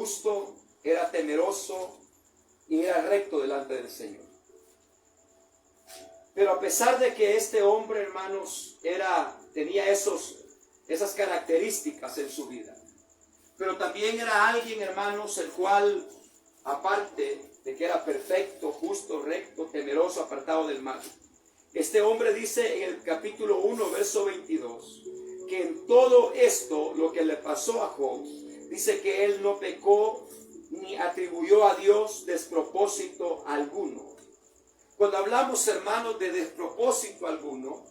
justo, era temeroso y era recto delante del Señor. Pero a pesar de que este hombre, hermanos, tenía esas características en su vida, pero también era alguien, hermanos, el cual, aparte de que era perfecto, justo, recto, temeroso, apartado del mal, este hombre dice en el capítulo 1, verso 22, que en todo esto, lo que le pasó a Job, dice que él no pecó ni atribuyó a Dios despropósito alguno. Cuando hablamos, hermanos, de despropósito alguno,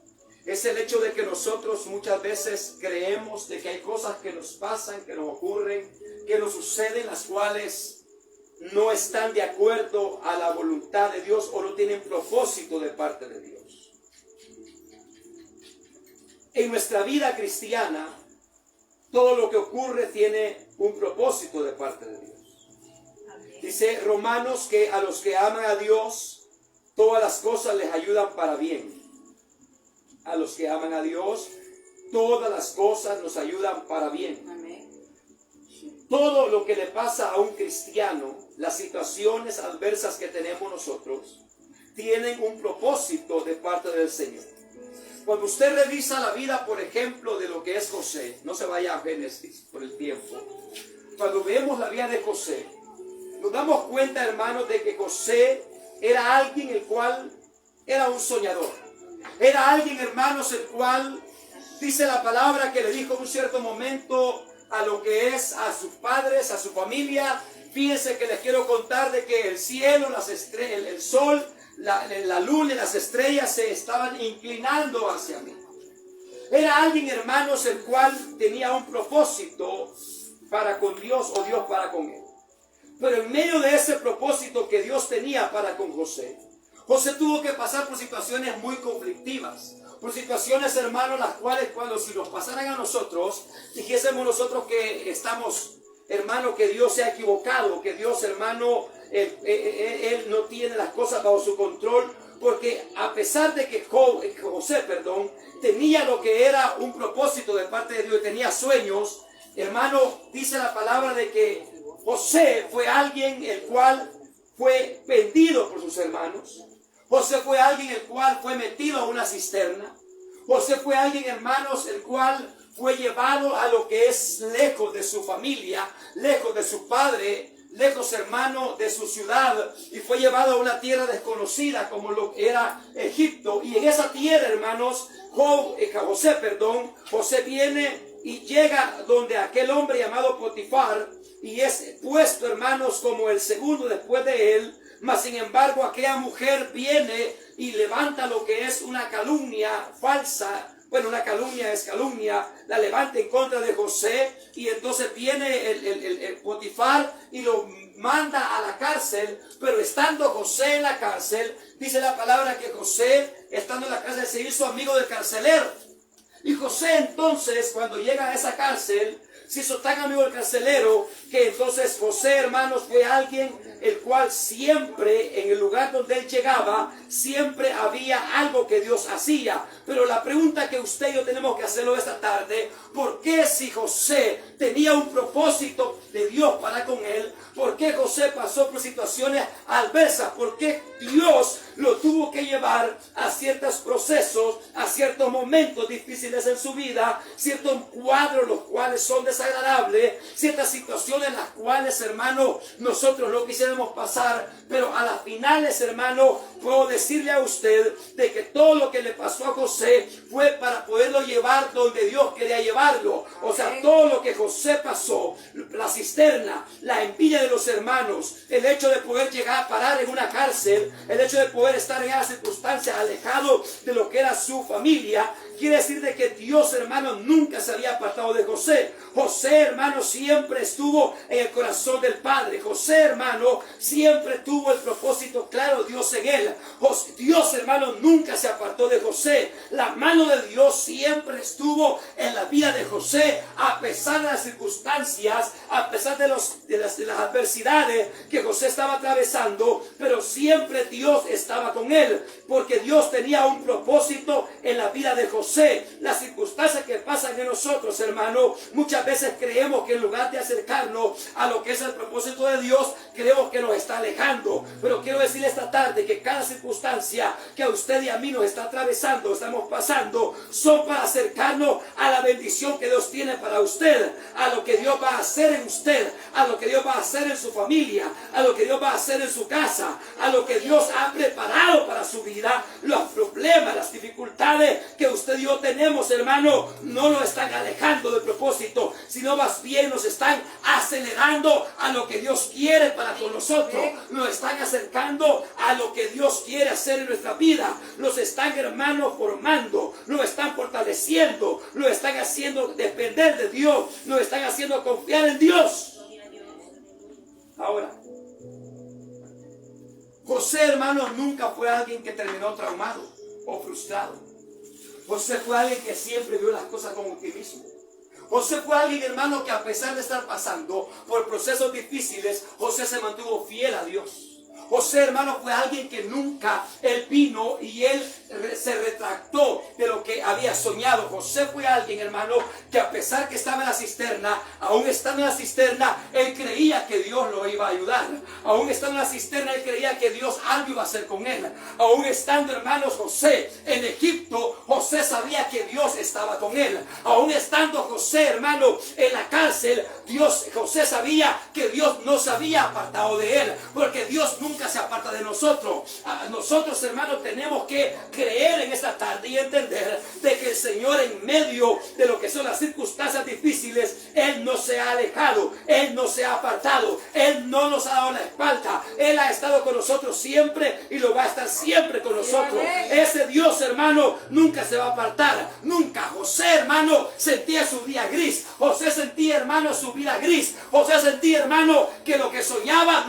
es el hecho de que nosotros muchas veces creemos de que hay cosas que nos pasan, que nos ocurren, que nos suceden, las cuales no están de acuerdo a la voluntad de Dios o no tienen propósito de parte de Dios. En nuestra vida cristiana, todo lo que ocurre tiene un propósito de parte de Dios. Dice Romanos que a los que aman a Dios, todas las cosas les ayudan para bien. A los que aman a Dios, todas las cosas nos ayudan para bien. Todo lo que le pasa a un cristiano, las situaciones adversas que tenemos nosotros, tienen un propósito de parte del Señor. Cuando usted revisa la vida, por ejemplo, de lo que es José, no se vaya a Génesis por el tiempo. Cuando vemos la vida de José, nos damos cuenta, hermanos, de que José era alguien el cual era un soñador. Era alguien, hermanos, el cual dice la palabra que le dijo en un cierto momento a lo que es a sus padres, a su familia: fíjense que les quiero contar de que el cielo, las estrellas, el sol, la luna y las estrellas se estaban inclinando hacia mí. Era alguien, hermanos, el cual tenía un propósito para con Dios o Dios para con él. Pero en medio de ese propósito que Dios tenía para con José, José tuvo que pasar por situaciones muy conflictivas, por situaciones, hermanos, las cuales si nos pasaran a nosotros, dijésemos nosotros que estamos, hermano, que Dios se ha equivocado, que Dios, hermano, él no tiene las cosas bajo su control, porque a pesar de que José tenía lo que era un propósito de parte de Dios, tenía sueños, hermano, dice la palabra de que José fue alguien el cual fue vendido por sus hermanos. José fue alguien el cual fue metido a una cisterna. José fue alguien, hermanos, el cual fue llevado a lo que es lejos de su familia, lejos de su padre, lejos, hermano, de su ciudad, y fue llevado a una tierra desconocida como lo que era Egipto. Y en esa tierra, hermanos, José viene y llega donde aquel hombre llamado Potifar, y es puesto, hermanos, como el segundo después de él. Mas sin embargo, aquella mujer viene y levanta lo que es una calumnia falsa. Bueno, una calumnia es calumnia, la levanta en contra de José, y entonces viene el Potifar y lo manda a la cárcel. Pero estando José en la cárcel, dice la palabra que José, estando en la cárcel, se hizo amigo del carcelero. Y José entonces, cuando llega a esa cárcel, se hizo tan amigo del carcelero que entonces José, hermanos, fue alguien el cual siempre, en el lugar donde él llegaba, siempre había algo que Dios hacía. Pero la pregunta que usted y yo tenemos que hacerlo esta tarde: ¿por qué, si José tenía un propósito de Dios para con él, por qué José pasó por situaciones adversas? ¿Por qué Dios lo tuvo que llevar a ciertos procesos, a ciertos momentos difíciles en su vida, ciertos cuadros los cuales son desagradables, ciertas situaciones en las cuales, hermano, nosotros no quisiéramos pasar? Pero a las finales, hermano, puedo decirle a usted de que todo lo que le pasó a José fue para poderlo llevar donde Dios quería llevarlo. O sea, todo lo que José pasó, la cisterna, la envidia de los hermanos, el hecho de poder llegar a parar en una cárcel, el hecho de poder estar en esas circunstancias alejado de lo que era su familia, quiere decir de que Dios, hermano, nunca se había apartado de José. José, hermano, siempre estuvo en el corazón del Padre. José, hermano, siempre tuvo el propósito claro de Dios en él. Dios, hermano, nunca se apartó de José. La mano de Dios siempre estuvo en la vida de José, a pesar de las circunstancias, a pesar de las adversidades que José estaba atravesando, pero siempre Dios estaba con él, porque Dios tenía un propósito en la vida de José. José, las circunstancias que pasan en nosotros, hermano, muchas veces creemos que en lugar de acercarnos a lo que es el propósito de Dios, creemos que nos está alejando. Pero quiero decirle esta tarde que cada circunstancia que a usted y a mí nos está atravesando, estamos pasando, son para acercarnos a la bendición que Dios tiene para usted, a lo que Dios va a hacer en usted, a lo que Dios va a hacer en su familia, a lo que Dios va a hacer en su casa, a lo que Dios ha preparado para su vida. Los problemas, las dificultades que usted y yo tenemos, hermano, no nos están alejando del propósito, sino más bien nos están acelerando a lo que Dios quiere para con nosotros. Nos están acercando a lo que Dios quiere hacer en nuestra vida. Nos están, hermanos, formando, nos están fortaleciendo, nos están haciendo depender de Dios, nos están haciendo confiar en Dios. Ahora, José, hermano, nunca fue alguien que terminó traumado o frustrado. José fue alguien que siempre vio las cosas con optimismo. José fue alguien, hermano, que a pesar de estar pasando por procesos difíciles, José se mantuvo fiel a Dios. José, hermano, fue alguien que nunca él vino y él se retractó de lo que había soñado. José fue alguien, hermano, que a pesar que estaba en la cisterna, aún estando en la cisterna, él creía que Dios lo iba a ayudar. Aún estando en la cisterna, él creía que Dios algo iba a hacer con él. Aún estando, hermanos, José en Egipto, José sabía que Dios estaba con él. Aún estando José, hermano, en la cárcel, José sabía que Dios no se había apartado de él, porque Dios nunca se aparta de nosotros. Nosotros, hermanos, tenemos que creer en esta tarde y entender de que el Señor, en medio de lo que son las circunstancias difíciles, Él no se ha alejado, Él no se ha apartado, Él no nos ha dado la espalda. Él ha estado con nosotros siempre y lo va a estar siempre con nosotros. Ese Dios, hermano, nunca se va a apartar, nunca. José, hermano, sentía su día gris. José sentía, hermano, su vida gris. José sentía, hermano, que lo que soñaba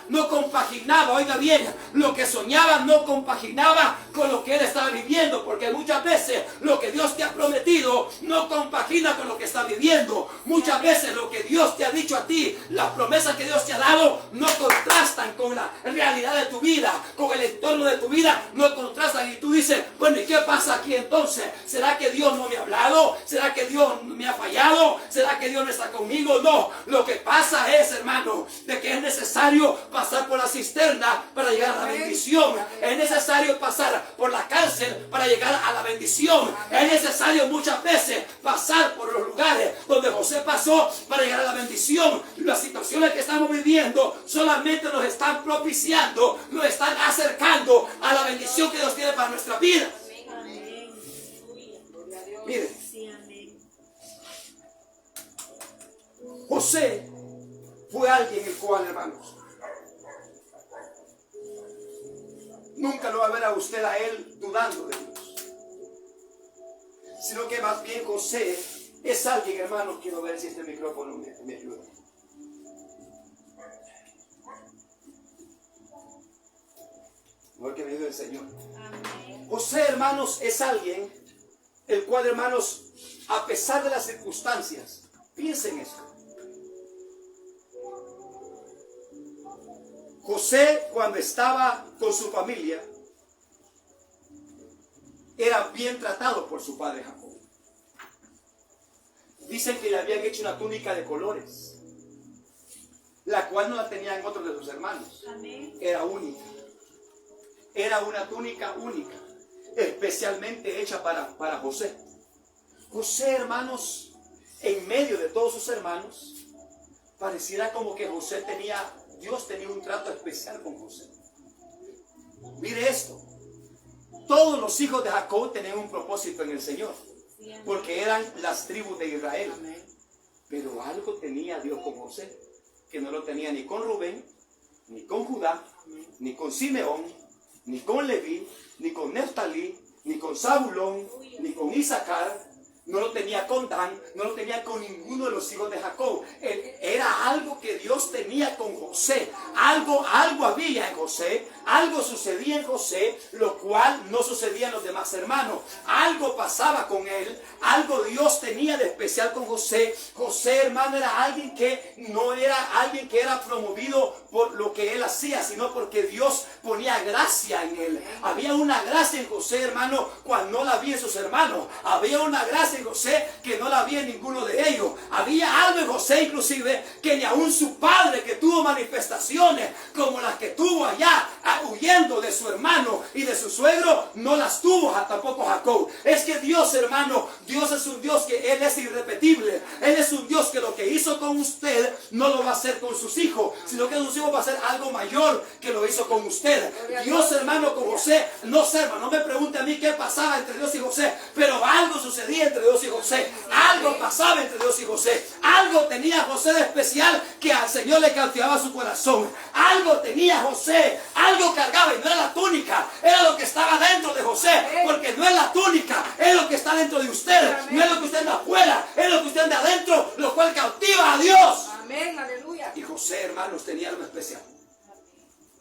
no compaginaba. Oiga bien, lo que soñaba no compaginaba con lo que él estaba viviendo, porque muchas veces lo que Dios te ha prometido no compagina con lo que está viviendo. Muchas veces lo que Dios te ha dicho a ti, las promesas que Dios te ha dado, no contrastan con la realidad de tu vida, con el entorno de tu vida, no contrastan. Y tú dices, bueno, ¿y qué pasa aquí entonces? ¿Será que Dios no me ha hablado? ¿Será que Dios me ha fallado? ¿Será que Dios no está conmigo? No, lo que pasa es, hermano, de que es necesario pasar por la cisterna para llegar a la bendición. Es necesario pasar por la cárcel para llegar a la bendición. Es necesario muchas veces pasar por los lugares donde José pasó para llegar a la bendición. Las situaciones que estamos viviendo solamente nos están propiciando, nos están acercando a la bendición que Dios tiene para nuestra vida. Mire, José fue alguien el cual, hermanos, nunca lo va a ver a usted a él dudando de Dios, sino que más bien José es alguien, hermano. Quiero ver si este micrófono me ayuda. Mejor que me ayude el Señor. José, hermanos, es alguien el cual, hermanos, a pesar de las circunstancias, piensen esto. José, cuando estaba con su familia, era bien tratado por su padre Jacob. Dicen que le habían hecho una túnica de colores, la cual no la tenían otros de sus hermanos. Era única. Era una túnica única, especialmente hecha para José. José, hermanos, en medio de todos sus hermanos, pareciera como que Dios tenía un trato especial con José. Mire esto. Todos los hijos de Jacob tenían un propósito en el Señor, porque eran las tribus de Israel. Pero algo tenía Dios con José, que no lo tenía ni con Rubén, ni con Judá, ni con Simeón, ni con Leví, ni con Neftalí, ni con Zabulón, ni con Isaacar. No lo tenía con Dan, no lo tenía con ninguno de los hijos de Jacob. Era algo que Dios tenía con José. Algo había en José, algo sucedía en José, lo cual no sucedía en los demás hermanos. Algo pasaba con él, algo Dios tenía de especial con José. José, hermano, era alguien que no era alguien que era promovido por lo que él hacía, sino porque Dios ponía gracia en él. Había una gracia en José, hermano, cual no la había en sus hermanos. Había una gracia en José que no la había en ninguno de ellos. Había algo en José, inclusive, que ni aún su padre, que tuvo manifestaciones como las que tuvo allá, huyendo de su hermano y de su suegro, no las tuvo tampoco Jacob. Es que Dios, hermano, Dios es un Dios que Él es irrepetible. Él es un Dios que lo que hizo con usted no lo va a hacer con sus hijos, sino que sus hijos va a hacer algo mayor que lo hizo con usted. Dios, hermano, con José, no sé, hermano, no me pregunte a mí qué pasaba entre Dios y José, pero algo sucedía entre Dios y José. Algo pasaba entre Dios y José. Algo tenía José de especial que al Señor le cautivaba su corazón. Algo tenía José, algo cargaba, y no era la túnica, era lo que estaba dentro de José, porque no es la túnica, es lo que está dentro de usted, no es lo que usted anda afuera, es lo que usted anda adentro, lo cual cautiva a Dios. Amén, aleluya. Y José, hermanos, tenía algo especial.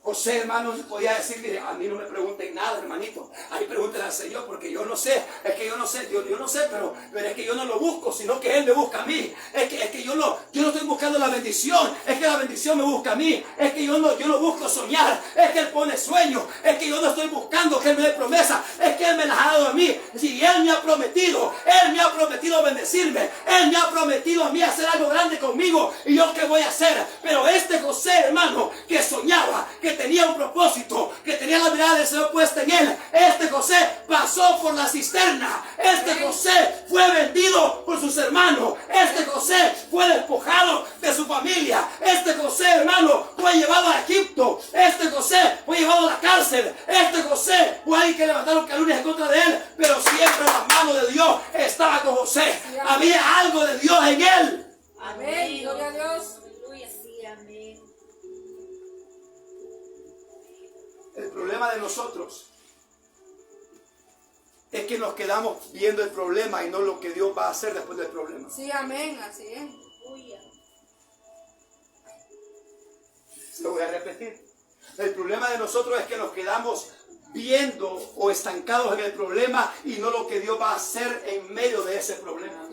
José, hermanos, podía decir, mire, a mí no me pregunten nada, hermanito. Ahí pregúntenle al Señor, porque yo no sé. Es que yo no sé, yo no sé, pero es que yo no lo busco, sino que Él me busca a mí. Es que yo no estoy buscando la bendición, es que la bendición me busca a mí. Es que yo no busco soñar, es que Él pone sueños. Es que yo no estoy buscando que Él me dé promesa, es que Él me las ha dado a mí. Si Él me ha prometido bendecirme, Él me ha prometido a mí hacer algo grande conmigo. ¿Y yo qué voy a hacer? Pero este José, hermano, que soñaba, que tenía un propósito, que tenía la mirada del Señor puesta en él, este José pasó por la cisterna. Este José fue vendido por sus hermanos. Este José fue despojado de su familia. Este José, hermano, fue llevado a Egipto. Este José fue llevado a la cárcel. Este José fue alguien que levantaron calumnias en contra de él, pero siempre la mano de Dios estaba con José. Había algo de Dios en él. Amén, gloria a Dios. Aleluya, sí, amén. El problema de nosotros es que nos quedamos viendo el problema y no lo que Dios va a hacer después del problema. Sí, amén, así es. Aleluya. Lo voy a repetir. El problema de nosotros es que nos quedamos viendo o estancados en el problema y no lo que Dios va a hacer en medio de ese problema.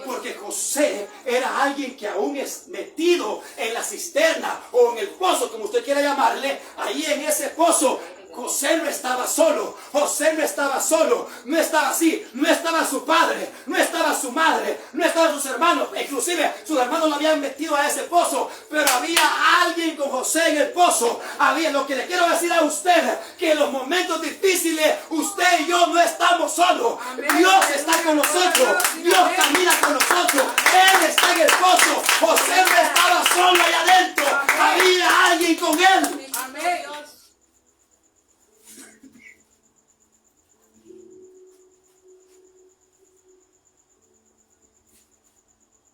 Porque José era alguien que aún es metido en la cisterna o en el pozo, como usted quiera llamarle, ahí en ese pozo. José no estaba solo, José no estaba solo, no estaba así, no estaba su padre, no estaba su madre, no estaban sus hermanos, inclusive sus hermanos lo habían metido a ese pozo, pero había alguien con José en el pozo. Había, lo que le quiero decir a usted, que en los momentos difíciles usted y yo no estamos solos. Dios está con nosotros, Dios camina con nosotros, Él está en el pozo. José no estaba solo allá adentro, había alguien con él. Amén.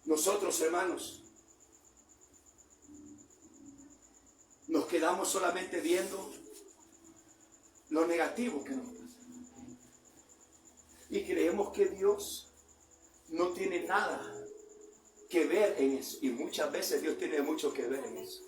Nosotros, hermanos, nos quedamos solamente viendo lo negativo que nos pasa. Y creemos que Dios no tiene nada que ver en eso. Y muchas veces Dios tiene mucho que ver en eso.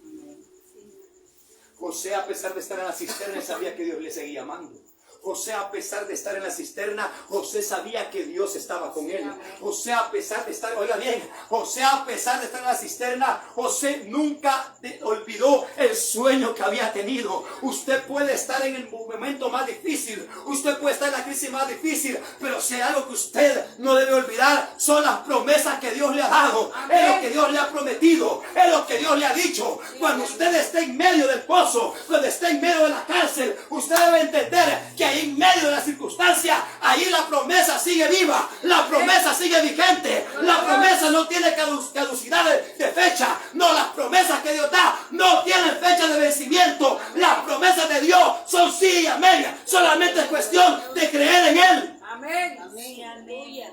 José, a pesar de estar en la cisterna, sabía que Dios le seguía amando. José, a pesar de estar en la cisterna, José sabía que Dios estaba con él. José, a pesar de estar, oiga bien, José, a pesar de estar en la cisterna, José nunca olvidó el sueño que había tenido. Usted puede estar en el momento más difícil, usted puede estar en la crisis más difícil, pero si hay algo que usted no debe olvidar, son las promesas que Dios le ha dado. Es lo que Dios le ha prometido, es lo que Dios le ha dicho. Cuando usted esté en medio del pozo, cuando esté en medio de la cárcel, usted debe entender que ahí en medio de la circunstancia, ahí la promesa sigue viva, la promesa sigue vigente, la promesa no tiene caducidad de fecha. No, las promesas que Dios da no tienen fecha de vencimiento. Las promesas de Dios son sí y amén. Solamente es cuestión de creer en Él. Amén. Amén, aleluya.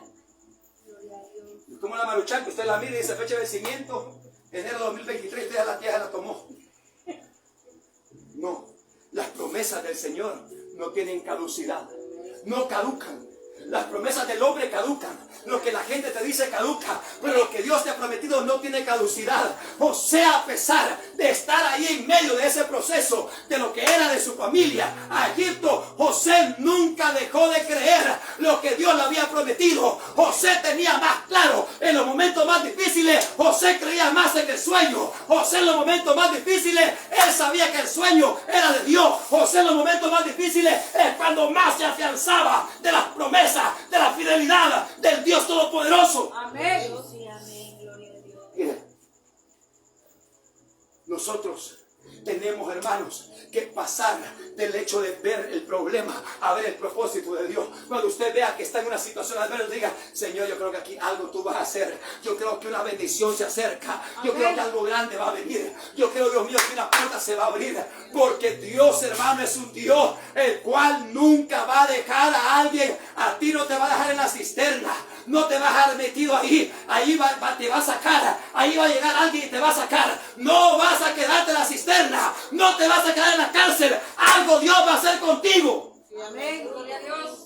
Gloria a Dios. Como la Maruchan, que usted la mide y dice fecha de vencimiento, enero de 2023, usted ya la tomó. No, las promesas del Señor no tienen caducidad, no caducan. Las promesas del hombre caducan, lo que la gente te dice caduca, pero lo que Dios te ha prometido no tiene caducidad. José, a pesar de estar ahí en medio de ese proceso, de lo que era de su familia a Egipto, José nunca dejó de creer lo que Dios le había prometido. José tenía más claro en los momentos más difíciles. José creía más en el sueño. José en los momentos más difíciles, él sabía que el sueño era de Dios. José en los momentos más difíciles es cuando más se afianzaba de las promesas, de la fidelidad del Dios Todopoderoso. Amén. Sí, amén. Gloria a Dios. Mire, nosotros tenemos, hermanos, que pasar del hecho de ver el problema a ver el propósito de Dios. Cuando usted vea que está en una situación adversa, diga: Señor, yo creo que aquí algo tú vas a hacer. Yo creo que una bendición se acerca. Yo creo que algo grande va a venir. Yo creo, Dios mío, que una puerta se va a abrir. Porque Dios, hermano, es un Dios el cual nunca va a dejar a alguien. A ti no te va a dejar en la cisterna. No te va a dejar metido ahí. Ahí te va a sacar. Ahí va a llegar alguien y te va a sacar. No vas a quedarte en la cisterna. No te vas a quedar en la cárcel. Algo Dios va a hacer contigo. Amén. Gloria a Dios.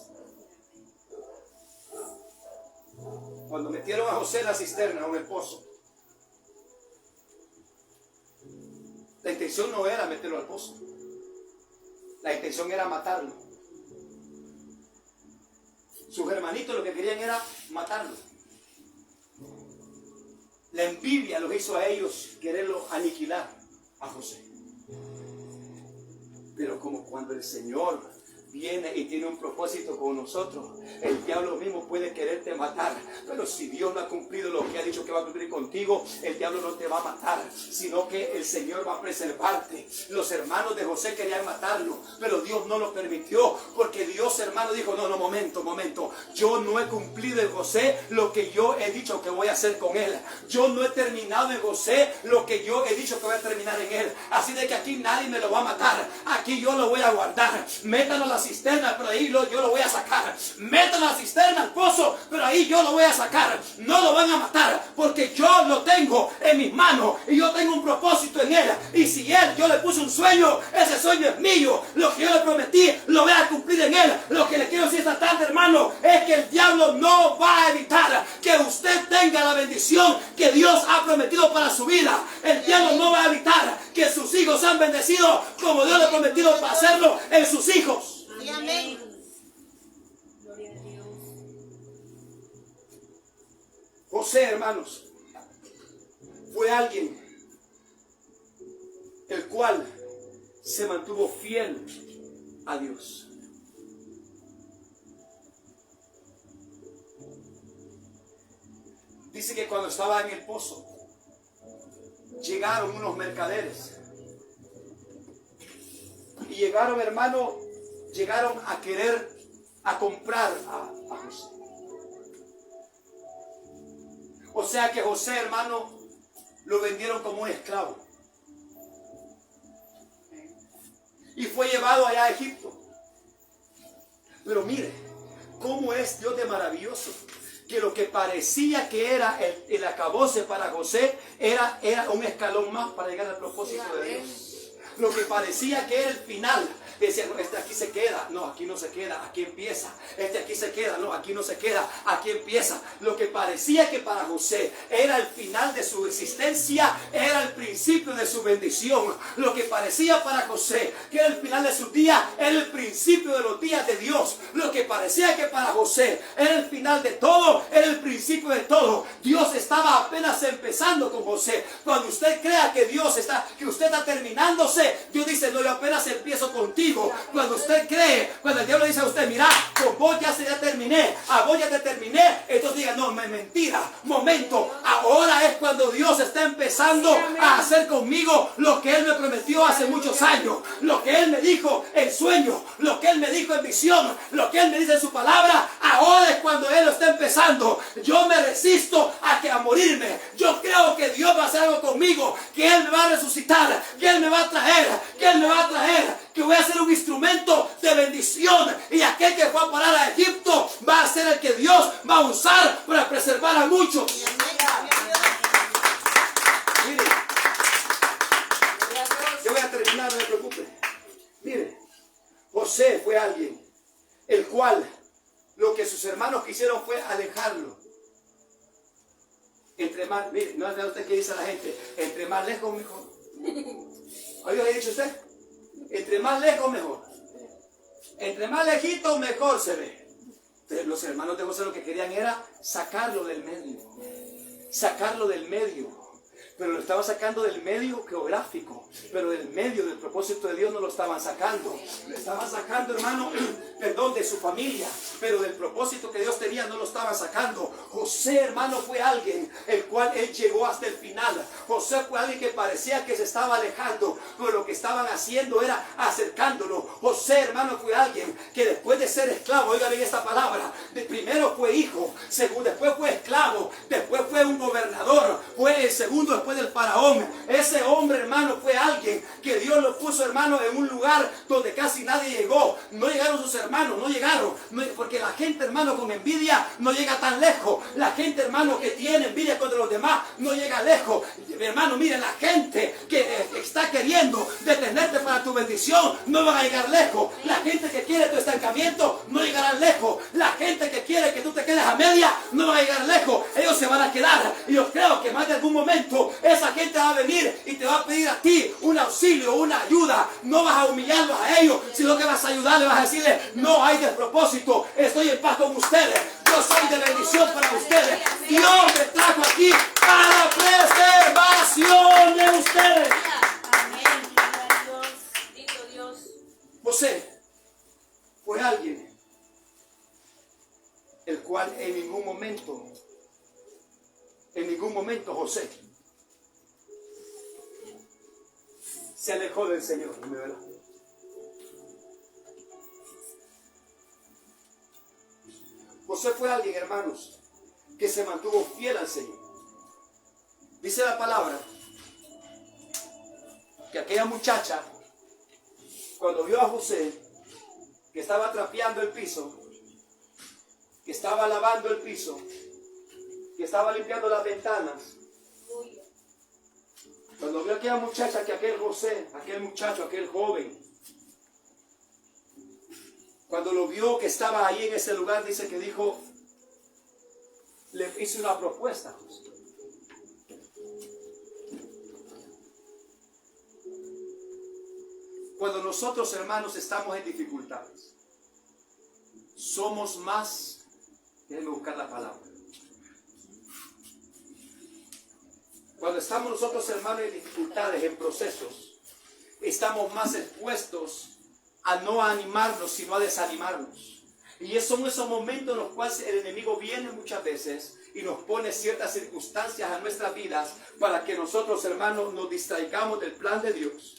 Cuando metieron a José en la cisterna, en el pozo, la intención no era meterlo al pozo. La intención era matarlo. Sus hermanitos lo que querían era matarlo. La envidia los hizo a ellos quererlo aniquilar a José. Pero como cuando el Señor viene y tiene un propósito con nosotros, el diablo mismo puede quererte matar, pero si Dios no ha cumplido lo que ha dicho que va a cumplir contigo, el diablo no te va a matar, sino que el Señor va a preservarte. Los hermanos de José querían matarlo, pero Dios no lo permitió, porque Dios, hermano, dijo: no, momento, yo no he cumplido en José lo que yo he dicho que voy a hacer con él. Yo no he terminado en José lo que yo he dicho que voy a terminar en él. Así de que aquí nadie me lo va a matar. Aquí yo lo voy a guardar. Métanlo a la cisterna, pero ahí yo lo voy a sacar. Métanlo a la cisterna, al pozo, pero ahí yo lo voy a sacar. No lo van a matar, porque yo lo tengo en mis manos y yo tengo un propósito en él. Y si yo le puse un sueño, ese sueño es mío. Lo que yo le prometí lo voy a cumplir en él. Lo que le quiero decir esta tarde, hermano, es que el diablo no va a evitar que usted tenga la bendición que Dios ha prometido para su vida. El diablo no va a evitar que sus hijos sean bendecidos como Dios le ha prometido para hacerlo en sus hijos. Amén. Gloria a Dios. José, hermanos, fue alguien el cual se mantuvo fiel a Dios. Dice que cuando estaba en el pozo, llegaron unos mercaderes. Y llegaron, hermano, a querer a comprar a José. O sea que José, hermano, lo vendieron como un esclavo. Y fue llevado allá a Egipto. Pero mire, cómo es Dios de maravilloso. Que lo que parecía que era el acabose para José era un escalón más para llegar al propósito de Dios. Lo que parecía que era el final, decía: no, este aquí se queda, no, aquí no se queda, aquí empieza. Este aquí se queda, no, aquí no se queda, aquí empieza. Lo que parecía que para José era el final de su existencia, era el principio de su bendición. Lo que parecía para José que era el final de sus días, era el principio de los días de Dios. Lo que parecía que para José era el final de todo, era el principio de todo. Dios estaba apenas empezando con José. Cuando usted crea que que usted está terminándose, Dios dice: no, yo apenas empiezo contigo. Cuando usted cree, cuando el diablo dice a usted: mira, con vos ya terminé, a vos ya te terminé, entonces diga: no, mentira, momento, ahora es cuando Dios está empezando a hacer conmigo lo que Él me prometió hace muchos años, lo que Él me dijo en sueño, lo que Él me dijo en visión, lo que Él me dice en su palabra. Ahora es cuando Él lo está empezando. Yo me resisto a morirme. Yo creo que Dios va a hacer algo conmigo, que Él me va a resucitar, que Él me va a traer, que voy a ser un instrumento de bendición, y aquel que fue a parar a Egipto va a ser el que Dios va a usar para preservar a muchos. Mire, yo voy a terminar, no me preocupe. Mire, José fue alguien el cual lo que sus hermanos quisieron fue alejarlo. Entre más, mire, no es de usted que dice a la gente: entre más lejos mejor. ¿Había dicho usted? Entre más lejos, mejor. Entre más lejito, mejor se ve. Pero los hermanos de José lo que querían era sacarlo del medio. Sacarlo del medio. Pero lo estaban sacando del medio geográfico, pero del medio del propósito de Dios no lo estaban sacando. Lo estaban sacando, hermano, perdón, de su familia, pero del propósito que Dios tenía no lo estaban sacando. José, hermano, fue alguien el cual él llegó hasta el final. José fue alguien que parecía que se estaba alejando, pero lo que estaban haciendo era acercándolo. José, hermano, fue alguien que después de ser esclavo, oiga bien esta palabra, primero fue hijo, después fue esclavo, después fue un gobernador, fue el segundo después del faraón. Ese hombre, hermano, fue alguien que Dios lo puso, hermano, en un lugar donde casi nadie llegó. No llegaron sus hermanos, no llegaron, porque la gente, hermano, con envidia no llega tan lejos. La gente, hermano, que tiene envidia contra los demás no llega lejos. Hermano, miren, la gente que está queriendo detenerte para tu bendición no va a llegar lejos. La gente que quiere tu estancamiento no llegará lejos. La gente que quiere que tú te quedes a media no va a llegar lejos. Ellos se van a quedar. Y yo creo que más de algún momento esa gente va a venir y te va a pedir a ti un auxilio, una ayuda. No vas a humillarlos a ellos, sino que vas a ayudarles, vas a decirles: no hay despropósito, estoy en paz con ustedes, yo soy de bendición para ustedes. Dios me trajo aquí para preservación de ustedes. Amén. Gloria a Dios. Bendito Dios. José fue alguien el cual en ningún momento José se alejó del Señor. ¿Verdad? José fue alguien, hermanos, que se mantuvo fiel al Señor. Dice la palabra que aquella muchacha, cuando vio a José, que estaba trapeando el piso, que estaba lavando el piso, que estaba limpiando las ventanas, cuando vio a aquella muchacha, que aquel José, aquel muchacho, aquel joven, cuando lo vio que estaba ahí en ese lugar, dice que dijo, le hizo una propuesta a José. Cuando nosotros, hermanos, estamos en dificultades, somos más, déjenme buscar la palabra. Cuando estamos nosotros, hermanos, en dificultades, en procesos, estamos más expuestos a no animarnos, sino a desanimarnos. Y son esos momentos en los cuales el enemigo viene muchas veces y nos pone ciertas circunstancias a nuestras vidas para que nosotros, hermanos, nos distraigamos del plan de Dios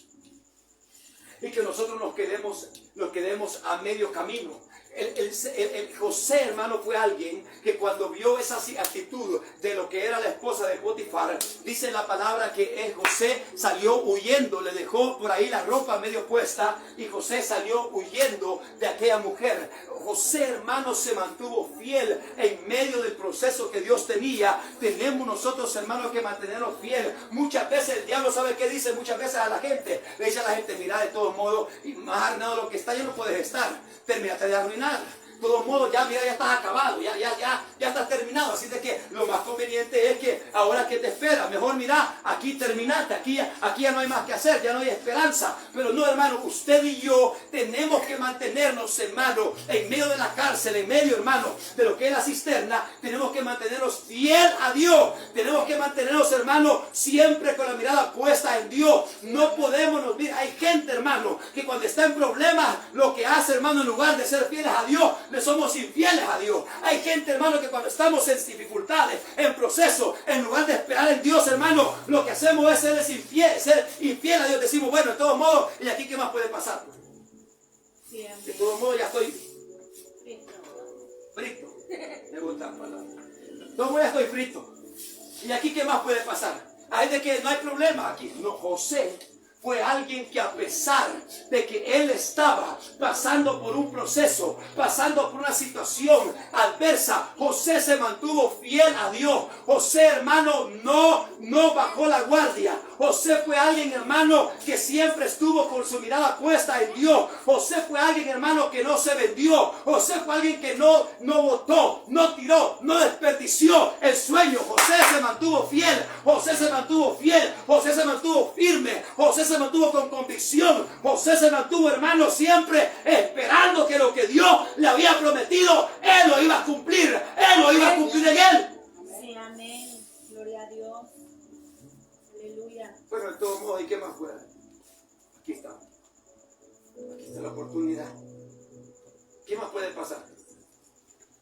y que nosotros nos quedemos a medio camino. El José, hermano, fue alguien que cuando vio esa actitud de lo que era la esposa de Potifar, dice la palabra que José salió huyendo, le dejó por ahí la ropa medio puesta y José salió huyendo de aquella mujer. José, hermano, se mantuvo fiel en medio del proceso que Dios tenía. Tenemos nosotros, hermanos, que mantenernos fiel. Muchas veces el diablo sabe qué dice, muchas veces a la gente, le dice a la gente: mira, de todos modos, y más arruinado lo que está, ya no puedes estar, termínate de arruinar. De todos modos, ya mira, ya estás acabado, ya estás terminado. Así de que lo más conveniente es que ahora que te espera, mejor mira, aquí terminaste, aquí ya no hay más que hacer, ya no hay esperanza. Pero no, hermano, usted y yo tenemos que mantenernos, hermano, en medio de la cárcel, en medio, hermano, de lo que es la cisterna. Tenemos que mantenernos fiel a Dios. Tenemos que mantenernos, hermano, siempre con la mirada puesta en Dios. No podemos, mira, hay gente, hermano, que cuando está en problemas, lo que hace, hermano, en lugar de ser fieles a Dios, le somos infieles a Dios. Hay gente, hermano, que cuando estamos en dificultades, en proceso, en lugar de esperar en Dios, hermano, lo que hacemos es ser infiel a Dios. Decimos: bueno, de todos modos, ¿y aquí qué más puede pasar? De todos modos, ya estoy frito. Me gusta la palabra. De todos modos, ya estoy frito. ¿Y aquí qué más puede pasar? Hay de que no hay problema aquí. No, José fue alguien que, a pesar de que él estaba pasando por un proceso, pasando por una situación adversa, José se mantuvo fiel a Dios. José, hermano, no bajó la guardia. José fue alguien, hermano, que siempre estuvo con su mirada puesta en Dios. José fue alguien, hermano, que no se vendió. José fue alguien que no votó, no tiró, no desperdició el sueño. José se mantuvo fiel. José se mantuvo fiel. José se mantuvo firme. José se mantuvo con convicción. José se mantuvo, hermano, siempre esperando que lo que Dios le había prometido, Él lo iba a cumplir. Él lo iba a cumplir en él. Sí, amén. Gloria a Dios. Aleluya. Pero de todos modos, ¿y qué más puede? Aquí está. Aquí está la oportunidad. ¿Qué más puede pasar?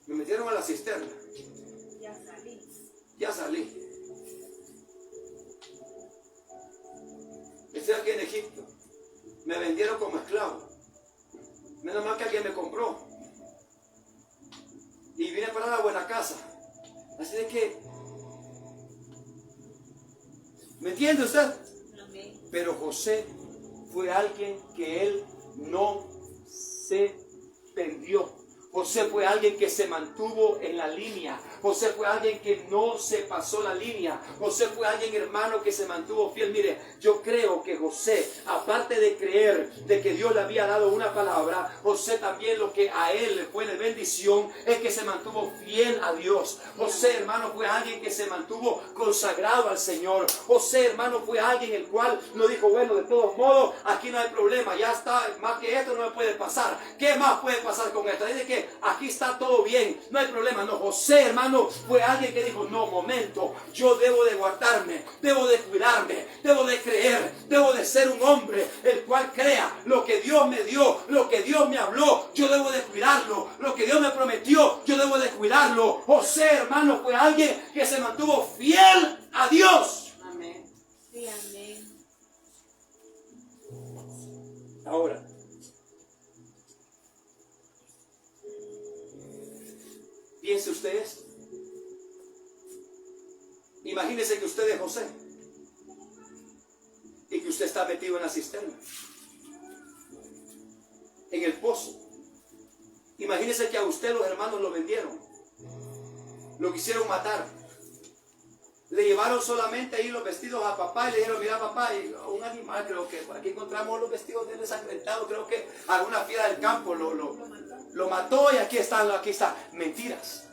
Me metieron a la cisterna. Ya salí. Ya salí. Estoy aquí en Egipto. Me vendieron como esclavo. Menos mal que alguien me compró. Y vine para la buena casa. Así de que, ¿me entiende usted? Amén. Pero José fue alguien que él no se vendió. José fue alguien que se mantuvo en la línea. José fue alguien que no se pasó la línea. José fue alguien, hermano, que se mantuvo fiel. Mire, yo creo que José, aparte de creer de que Dios le había dado una palabra, José también lo que a él le fue de bendición es que se mantuvo fiel a Dios. José, hermano, fue alguien que se mantuvo consagrado al Señor. José, hermano, fue alguien el cual no dijo, bueno, de todos modos, aquí no hay problema, ya está, más que esto no me puede pasar. ¿Qué más puede pasar con esto? Dice que aquí está todo bien, no hay problema. No, José, hermano, fue alguien que dijo, no, momento, yo debo de guardarme, debo de cuidarme, debo de creer, debo de ser un hombre el cual crea lo que Dios me dio, lo que Dios me habló, yo debo de cuidarlo, lo que Dios me prometió, yo debo de cuidarlo. José, hermano, fue alguien que se mantuvo fiel a Dios. Amén. Sí, amén. Ahora, piense usted esto. Imagínese que usted es José y que usted está metido en la cisterna, en el pozo. Imagínese que a usted los hermanos lo vendieron, lo quisieron matar, le llevaron solamente ahí los vestidos a papá y le dijeron, mira papá, y un animal, creo que por aquí encontramos los vestidos de él ensangrentados, creo que alguna fiera del campo lo mató y aquí está. Mentiras.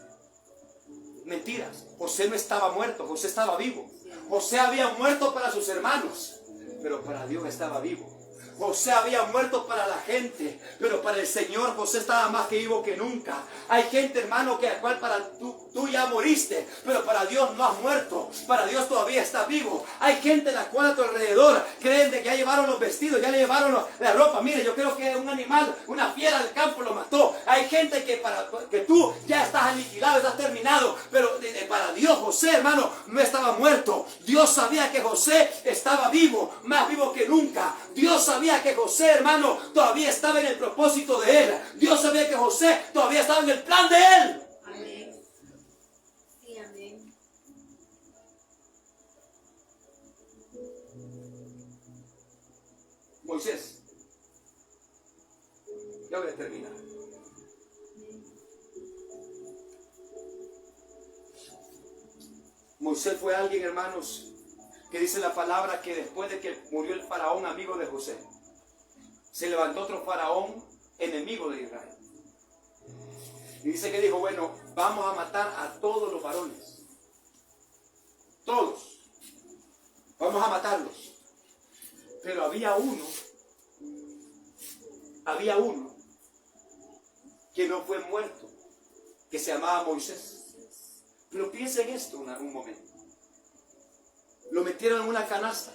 Mentiras. José no estaba muerto, José estaba vivo. José había muerto para sus hermanos, pero para Dios estaba vivo. José había muerto para la gente, pero para el Señor José estaba más que vivo que nunca. Hay gente, hermano, que al cual para tú ya moriste, pero para Dios no has muerto. Para Dios todavía está vivo. Hay gente la cual a tu alrededor creen de que ya llevaron los vestidos, ya le llevaron la ropa. Mire, yo creo que un animal, una fiera del campo lo mató. Hay gente que tú ya estás aniquilado, estás terminado, pero para Dios José, hermano, no estaba muerto. Dios sabía que José estaba vivo, más vivo que nunca. Dios sabía que José, hermano, todavía estaba en el propósito de él. Dios sabía que José todavía estaba en el plan de él. Amén. Sí, amén. Moisés, ya voy a terminar. Moisés fue alguien, hermanos, que dice la palabra que después de que murió el faraón amigo de José, se levantó otro faraón enemigo de Israel. Y dice que dijo, bueno, vamos a matar a todos los varones. Todos. Vamos a matarlos. Pero había uno que no fue muerto, que se llamaba Moisés. Pero piensen esto un momento. Lo metieron en una canasta.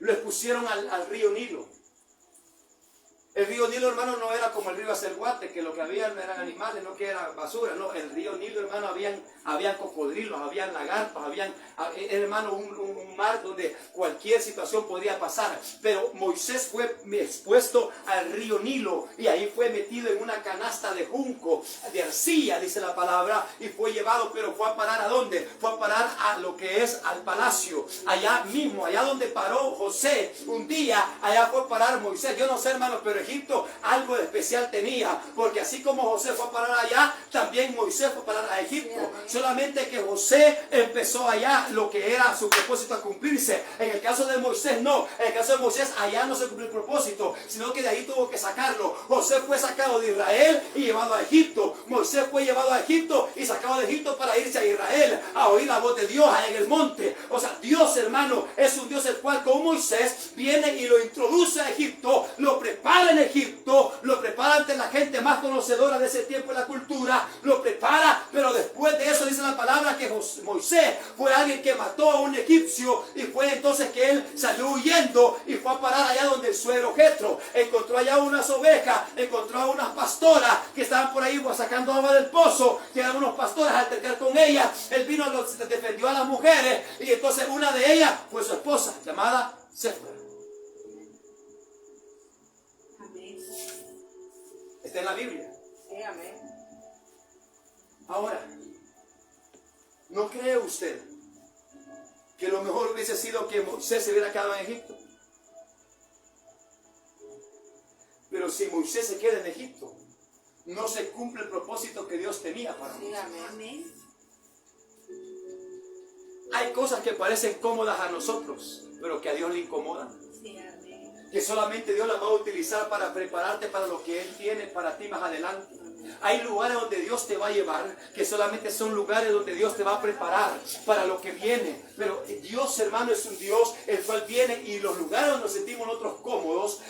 Lo expusieron al río Nilo. El río Nilo, hermano, no era como el río Acelguate, que lo que había no eran animales, no que era basura. No, el río Nilo, hermano, habían cocodrilos, habían lagartos, hermano, un mar donde cualquier situación podría pasar. Pero Moisés fue expuesto al río Nilo y ahí fue metido en una canasta de junco, de arcilla, dice la palabra, y fue llevado, pero fue a parar ¿a dónde? Fue a parar a lo que es al palacio, allá mismo, allá donde paró José un día, allá fue a parar Moisés. Yo no sé, hermano, pero Egipto algo de especial tenía, porque así como José fue a parar allá, también Moisés fue a parar a Egipto. Solamente que José empezó allá lo que era su propósito a cumplirse. En el caso de Moisés no, en el caso de Moisés allá no se cumplió el propósito, sino que de ahí tuvo que sacarlo. José fue sacado de Israel y llevado a Egipto. Moisés fue llevado a Egipto y sacado de Egipto para irse a Israel, a oír la voz de Dios allá en el monte. O sea, Dios, hermano, es un Dios el cual con Moisés, viene y lo introduce a Egipto, lo prepara en Egipto, lo prepara ante la gente más conocedora de ese tiempo en la cultura, lo prepara, pero después de eso dice la palabra que Moisés fue alguien que mató a un egipcio y fue entonces que él salió huyendo y fue a parar allá donde el suegro Jetro encontró allá unas ovejas, encontró a unas pastoras que estaban por ahí sacando agua del pozo, llegaron unos pastores a altercar con ellas, él vino, defendió a las mujeres y entonces una de ellas fue su esposa llamada Séfora. Amén. Está en la Biblia. Sí, amén. Ahora, ¿no cree usted que lo mejor hubiese sido que Moisés se hubiera quedado en Egipto? Pero si Moisés se queda en Egipto, no se cumple el propósito que Dios tenía para Sí, Moisés. amén. Hay cosas que parecen cómodas a nosotros, pero que a Dios le incomodan. Sí, amén. Que solamente Dios las va a utilizar para prepararte para lo que Él tiene para ti más adelante. Hay lugares donde Dios te va a llevar, que solamente son lugares donde Dios te va a preparar para lo que viene. Pero Dios, hermano, es un Dios el cual viene, y los lugares donde nos sentimos nosotros cómodos,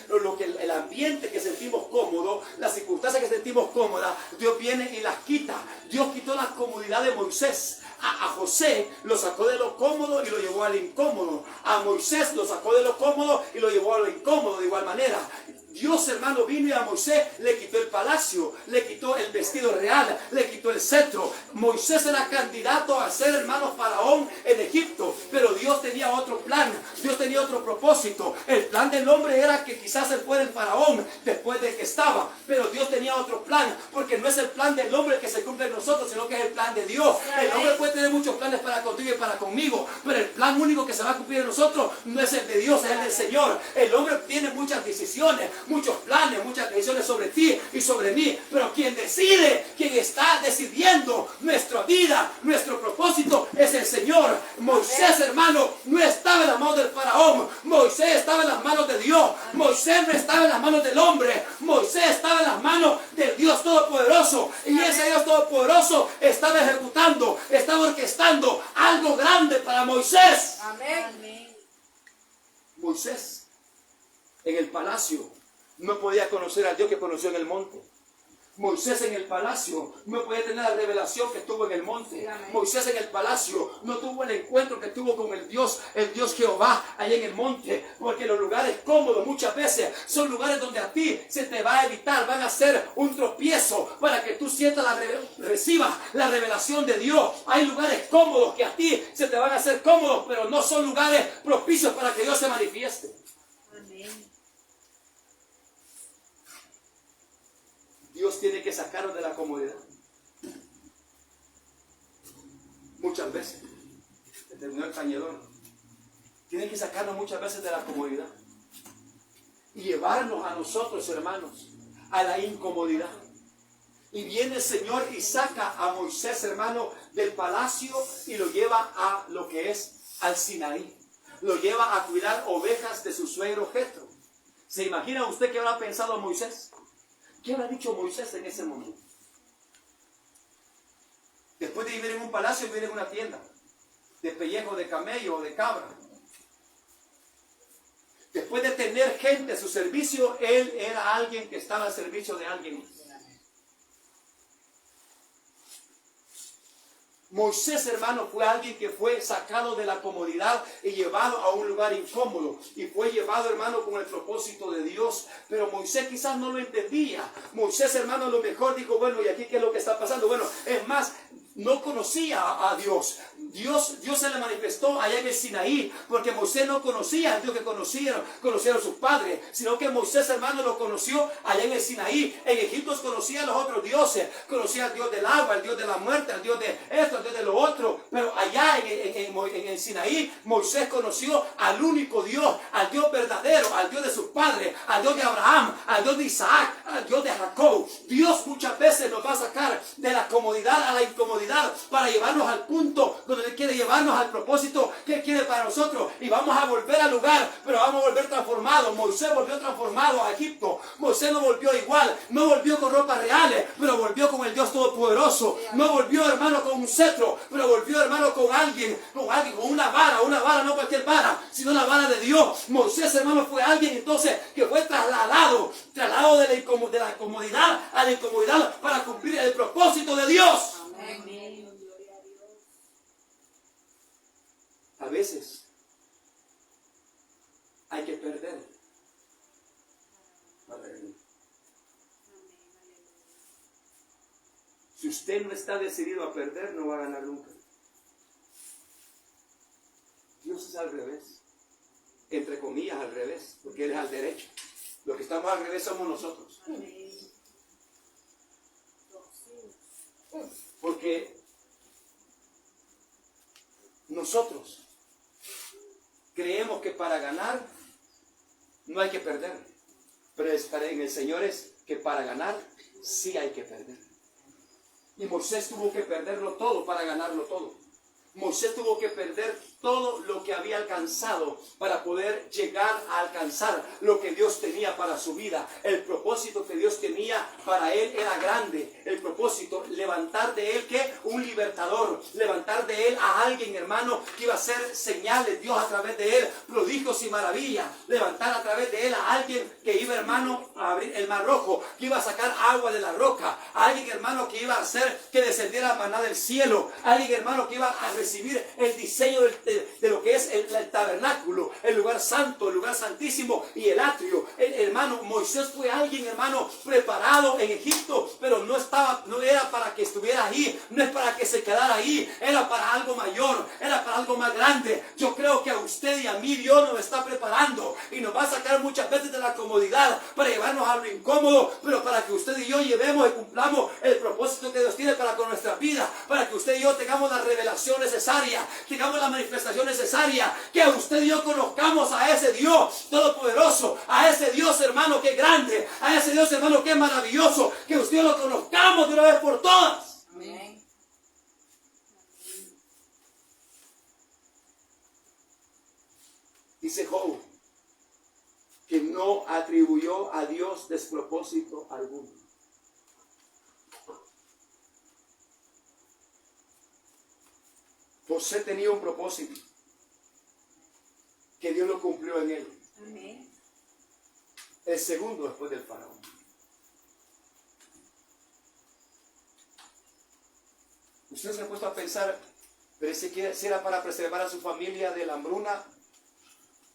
el ambiente que sentimos cómodo, las circunstancias que sentimos cómodas, Dios viene y las quita. Dios quitó la comodidad de Moisés. A José lo sacó de lo cómodo y lo llevó al incómodo. A Moisés lo sacó de lo cómodo y lo llevó a lo incómodo de igual manera. Dios, hermano, vino y a Moisés le quitó el palacio, le quitó el vestido real, le quitó el cetro. Moisés era candidato a ser, hermano, faraón en Egipto, pero Dios tenía otro plan, Dios tenía otro propósito. El plan del hombre era que quizás él fuera el faraón después de que estaba, pero Dios tenía otro plan, porque no es el plan del hombre que se cumple en nosotros, sino que es el plan de Dios. El hombre puede tener muchos planes para contigo y para conmigo, pero el plan único que se va a cumplir en nosotros no es el de Dios, es el del Señor. El hombre tiene muchas decisiones, muchos planes, muchas decisiones sobre ti y sobre mí, pero quien decide, quien está decidiendo nuestra vida, nuestro propósito, es el Señor. Moisés, hermano, no estaba en las manos del faraón, Moisés estaba en las manos de Dios. Moisés no estaba en las manos del hombre, Moisés estaba en las manos del Dios Todopoderoso, y ese Dios Todopoderoso estaba ejecutando, estaba orquestando algo grande para Moisés. Amén. Moisés en el palacio no podía conocer al Dios que conoció en el monte. Moisés en el palacio no podía tener la revelación que tuvo en el monte. Moisés en el palacio no tuvo el encuentro que tuvo con el Dios Jehová allá en el monte, porque los lugares cómodos muchas veces son lugares donde a ti se te va a evitar, van a ser un tropiezo para que tú recibas la revelación de Dios. Hay lugares cómodos que a ti se te van a hacer cómodos, pero no son lugares propicios para que Dios se manifieste. Amén. Dios tiene que sacarnos de la comodidad. Muchas veces, terminó el cañedón, tiene que sacarnos muchas veces de la comodidad y llevarnos a nosotros, hermanos, a la incomodidad. Y viene el Señor y saca a Moisés, hermano, del palacio y lo lleva a lo que es al Sinaí. Lo lleva a cuidar ovejas de su suegro Jetro. ¿Se imagina usted qué habrá pensado Moisés? ¿Qué habrá dicho Moisés en ese momento? Después de vivir en un palacio, vivir en una tienda de pellejo de camello o de cabra. Después de tener gente a su servicio, él era alguien que estaba al servicio de alguien. Moisés, hermano, fue alguien que fue sacado de la comodidad y llevado a un lugar incómodo. Y fue llevado, hermano, con el propósito de Dios. Pero Moisés quizás no lo entendía. Moisés, hermano, a lo mejor dijo, bueno, ¿y aquí qué es lo que está pasando? Bueno, es más, no conocía a Dios. Dios se le manifestó allá en el Sinaí, porque Moisés no conocía al Dios que conocieron sus padres, sino que Moisés, hermano, lo conoció allá en el Sinaí. En Egipto conocía a los otros dioses, conocía al Dios del agua, al Dios de la muerte, al Dios de esto, al Dios de lo otro, pero allá en el Sinaí, Moisés conoció al único Dios, al Dios verdadero, al Dios de sus padres, al Dios de Abraham, al Dios de Isaac, al Dios de Jacob. Dios muchas veces nos va a sacar de la comodidad llegar a la incomodidad, para llevarnos al punto donde Él quiere llevarnos al propósito que Él quiere para nosotros. Y vamos a volver al lugar, pero vamos a volver transformados. Moisés volvió transformado a Egipto. Moisés no volvió igual, no volvió con ropas reales, pero volvió con el Dios Todopoderoso. No volvió, hermano, con un cetro, pero volvió, hermano, con alguien, con una vara, no cualquier vara, sino la vara de Dios. Moisés, hermano, fue alguien entonces que fue trasladado de la comodidad a la incomodidad para cumplir el propósito de Dios. Amén. A veces hay que perder para ganar. Si usted no está decidido a perder, no va a ganar nunca. Dios es al revés. Entre comillas al revés, porque Él es al derecho. Los que estamos al revés somos nosotros. Porque nosotros creemos que para ganar no hay que perder. Pero en el Señor es que para ganar sí hay que perder. Y Moisés tuvo que perderlo todo para ganarlo todo. Moisés tuvo que perder todo lo que había alcanzado para poder llegar a alcanzar lo que Dios tenía para su vida. El propósito que Dios tenía para él era grande. El propósito, levantar de él ¿qué? Un libertador. Levantar de él a alguien, hermano, que iba a hacer señales, Dios a través de él, prodigios y maravillas. Levantar a través de él a alguien que iba, hermano, a abrir el mar rojo, que iba a sacar agua de la roca. A alguien, hermano, que iba a hacer que descendiera maná del cielo. A alguien, hermano, que iba a recibir el diseño de lo que es el tabernáculo, el lugar santo, el lugar santísimo y el atrio. Hermano, Moisés fue alguien, hermano, preparado en Egipto, pero no era para que estuviera ahí, no es para que se quedara ahí, era para algo mayor, era para algo más grande. Yo creo que a usted y a mí Dios nos está preparando y nos va a sacar muchas veces de la comodidad para llevarnos a lo incómodo, pero para que usted y yo llevemos y cumplamos el propósito que Dios tiene para con nuestra vida, para que usted y yo tengamos la revelación necesaria, tengamos la manifestación necesaria, que a usted y yo conozcamos a ese Dios todopoderoso, a ese Dios, hermano, que es grande, a ese Dios, hermano, que es maravilloso, que usted y yo lo conozcamos de una vez por todas. Amén. Dice Job que no atribuyó a Dios despropósito alguno. José tenía un propósito que Dios lo cumplió en él. Amén. El segundo después del faraón. Usted se ha puesto a pensar, pero si era para preservar a su familia de la hambruna,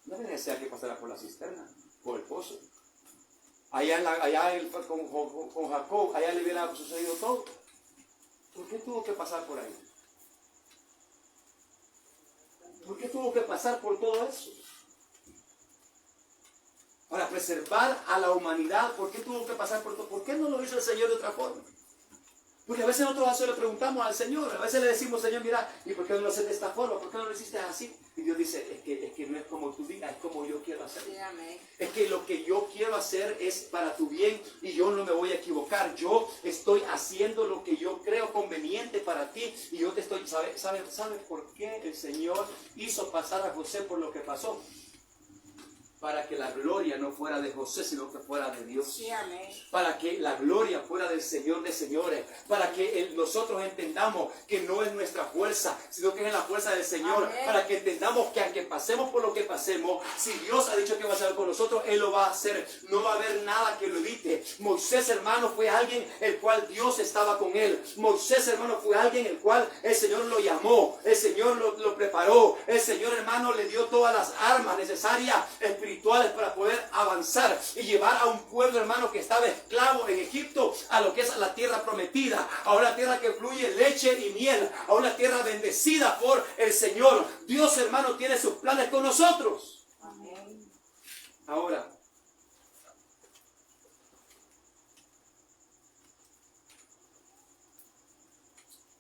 no era necesario que pasara por la cisterna, por el pozo. Con Jacob, allá le hubiera sucedido todo. ¿Por qué tuvo que pasar por ahí? ¿Por qué tuvo que pasar por todo eso? Para preservar a la humanidad, ¿por qué tuvo que pasar por todo? ¿Por qué no lo hizo el Señor de otra forma? Porque a veces nosotros le preguntamos al Señor, a veces le decimos, Señor, mira, ¿y por qué no lo haces de esta forma? ¿Por qué no lo hiciste así? Y Dios dice, es que no es como tú digas, es como yo quiero hacer. Sí, amén. Es que lo que yo quiero hacer es para tu bien y yo no me voy a equivocar. Yo estoy haciendo lo que yo creo conveniente para ti y yo te estoy, ¿sabe por qué el Señor hizo pasar a José por lo que pasó? Para que la gloria no fuera de José, sino que fuera de Dios. Sí, amén. Para que la gloria fuera del Señor de señores. Para que nosotros entendamos que no es nuestra fuerza, sino que es la fuerza del Señor. Amén. Para que entendamos que aunque pasemos por lo que pasemos, si Dios ha dicho que va a hacer con nosotros, Él lo va a hacer. No va a haber nada que lo evite. Moisés, hermano, fue alguien el cual Dios estaba con él. Moisés, hermano, fue alguien el cual el Señor lo llamó. El Señor lo preparó. El Señor, hermano, le dio todas las armas necesarias espirituales para poder avanzar y llevar a un pueblo, hermano, que estaba esclavo en Egipto a lo que es la tierra prometida, a una tierra que fluye leche y miel, a una tierra bendecida por el Señor. Dios, hermano, tiene sus planes con nosotros. Amén. Ahora,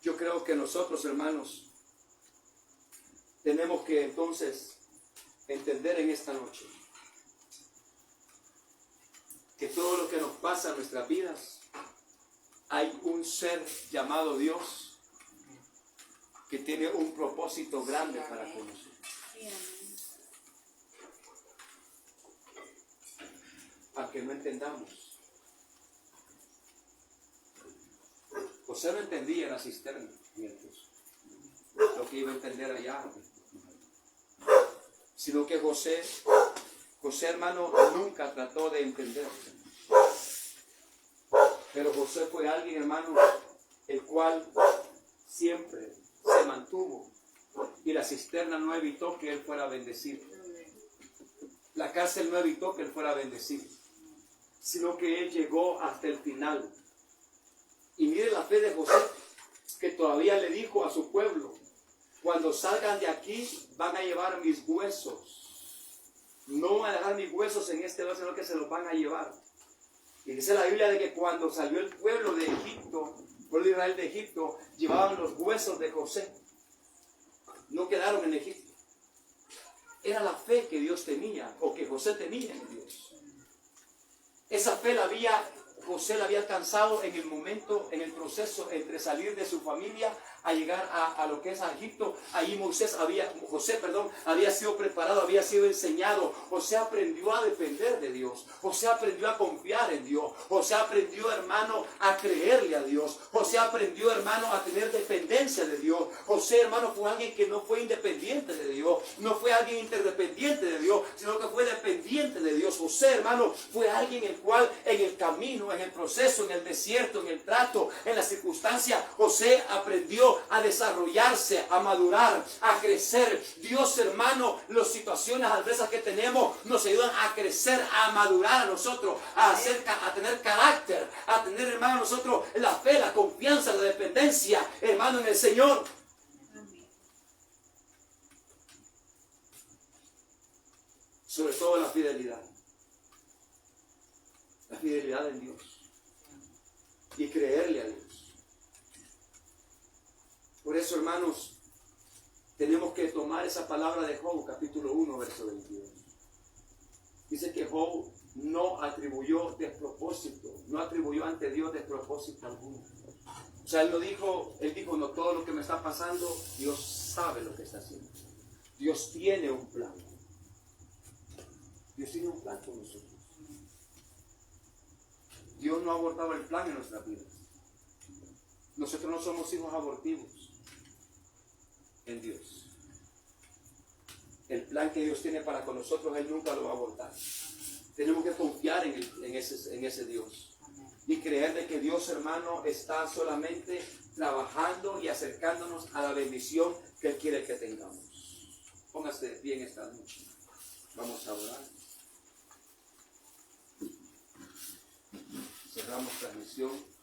yo creo que nosotros, hermanos, tenemos que entonces entender en esta noche que todo lo que nos pasa en nuestras vidas hay un ser llamado Dios que tiene un propósito grande para con nosotros. Sí, amén. A que no entendamos. José no entendía la cisterna, lo que iba a entender allá, sino que José hermano nunca trató de entender. Pero José fue alguien, hermano, el cual siempre se mantuvo y la cisterna no evitó que él fuera bendecido. La cárcel no evitó que él fuera bendecido, sino que él llegó hasta el final. Y mire la fe de José, que todavía le dijo a su pueblo: cuando salgan de aquí van a llevar mis huesos. No van a dejar mis huesos en este lugar, sino que se los van a llevar. Y dice la Biblia de que cuando salió el pueblo de Egipto, el pueblo de Israel de Egipto, llevaban los huesos de José. No quedaron en Egipto. Era la fe que Dios tenía, o que José tenía en Dios. Esa fe José la había alcanzado en el momento, en el proceso entre salir de su familia a llegar a lo que es a Egipto. Ahí José había sido preparado, había sido enseñado. José aprendió a depender de Dios. José aprendió a confiar en Dios. José aprendió, hermano, a creerle a Dios. José aprendió, hermano, a tener dependencia de Dios. José, hermano, fue alguien que no fue independiente de Dios. No fue alguien interdependiente de Dios, sino que fue dependiente de Dios. José, hermano, fue alguien el cual en el camino, en el proceso, en el desierto, en el trato, en la circunstancia, José aprendió a desarrollarse, a madurar, a crecer. Dios, hermano, las situaciones adversas que tenemos nos ayudan a crecer, a madurar a nosotros, a tener carácter, a tener, hermano, nosotros la fe, la confianza, la dependencia, hermano, en el Señor. Amén. Sobre todo la fidelidad. La fidelidad en Dios. Y creerle a Dios. Por eso, hermanos, tenemos que tomar esa palabra de Job, capítulo 1, verso 22. Dice que Job no atribuyó despropósito, no atribuyó ante Dios despropósito alguno. O sea, él dijo, no, todo lo que me está pasando, Dios sabe lo que está haciendo. Dios tiene un plan. Dios tiene un plan con nosotros. Dios no ha abortado el plan en nuestras vidas. Nosotros no somos hijos abortivos en Dios. El plan que Dios tiene para con nosotros, Él nunca lo va a abortar. Tenemos que confiar en ese Dios. Y creer de que Dios, hermano, está solamente trabajando y acercándonos a la bendición que Él quiere que tengamos. Póngase de pie en esta noche. Vamos a orar. Cerramos transmisión.